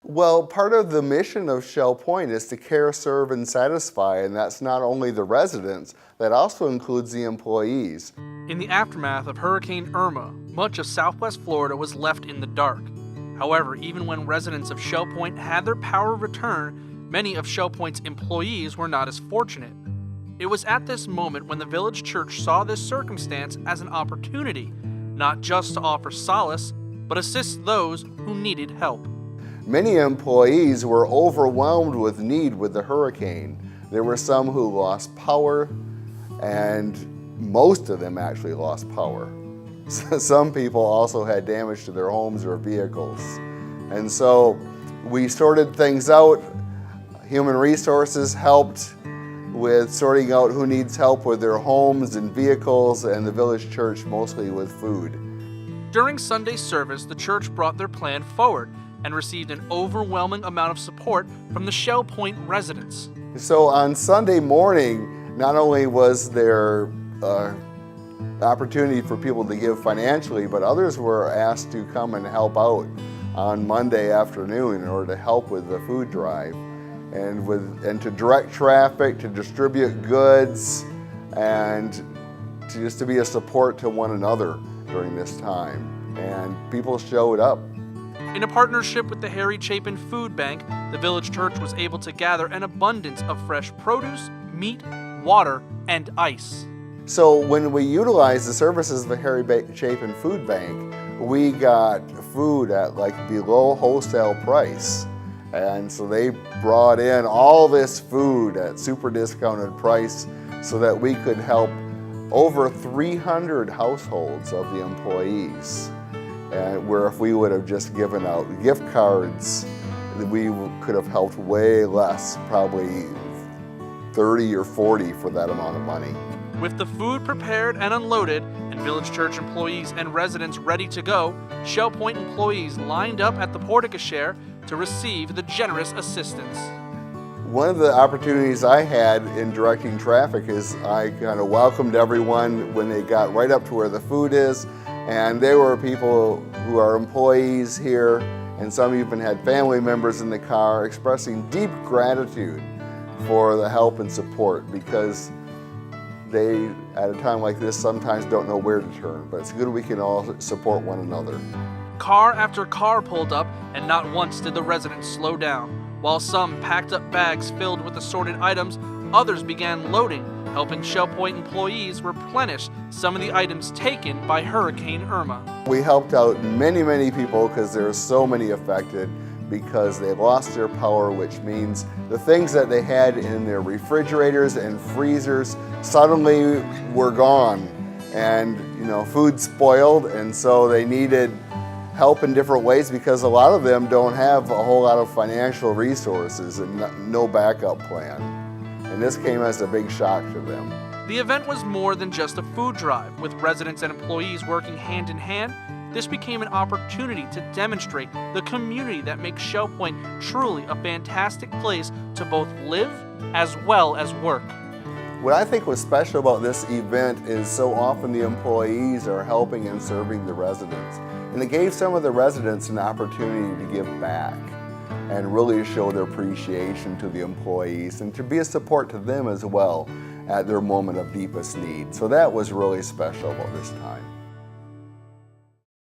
Well, part of the mission of Shell Point is to care, serve, and satisfy, and that's not only the residents, that also includes the employees. In the aftermath of Hurricane Irma, much of southwest Florida was left in the dark. However, even when residents of Shell Point had their power returned, many of Shell Point's employees were not as fortunate. It was at this moment when the village church saw this circumstance as an opportunity, not just to offer solace, but assist those who needed help. Many employees were overwhelmed with need with the hurricane. There were some who lost power, and most of them actually lost power. Some people also had damage to their homes or vehicles. And so we sorted things out. Human Resources helped with sorting out who needs help with their homes and vehicles, and the village church mostly with food. During Sunday service, the church brought their plan forward and received an overwhelming amount of support from the Shell Point residents. So on Sunday morning, not only was there opportunity for people to give financially, but others were asked to come and help out on Monday afternoon in order to help with the food drive and to direct traffic, to distribute goods, and to be a support to one another during this time. And people showed up. In a partnership with the Harry Chapin Food Bank, the village church was able to gather an abundance of fresh produce, meat, water, and ice. So when we utilized the services of the Harry Chapin Food Bank, we got food at like below wholesale price. And so they brought in all this food at super discounted price so that we could help over 300 households of the employees. And where if we would have just given out gift cards, we could have helped way less, probably 30 or 40 for that amount of money. With the food prepared and unloaded, and village church employees and residents ready to go, Shell Point employees lined up at the porte-cochere to receive the generous assistance. One of the opportunities I had in directing traffic is I kind of welcomed everyone when they got right up to where the food is. And there were people who are employees here, and some even had family members in the car expressing deep gratitude for the help and support, because they, at a time like this, sometimes don't know where to turn. But it's good we can all support one another. Car after car pulled up, and not once did the residents slow down. While some packed up bags filled with assorted items, others began loading, helping Shell Point employees replenish some of the items taken by Hurricane Irma. We helped out many people because there are so many affected because they lost their power, which means the things that they had in their refrigerators and freezers suddenly were gone, and food spoiled, and so they needed help in different ways because a lot of them don't have a whole lot of financial resources and no backup plan. And this came as a big shock to them. The event was more than just a food drive. With residents and employees working hand in hand, this became an opportunity to demonstrate the community that makes Shell Point truly a fantastic place to both live as well as work. What I think was special about this event is so often the employees are helping and serving the residents. And it gave some of the residents an opportunity to give back and really show their appreciation to the employees and to be a support to them as well at their moment of deepest need. So that was really special about this time.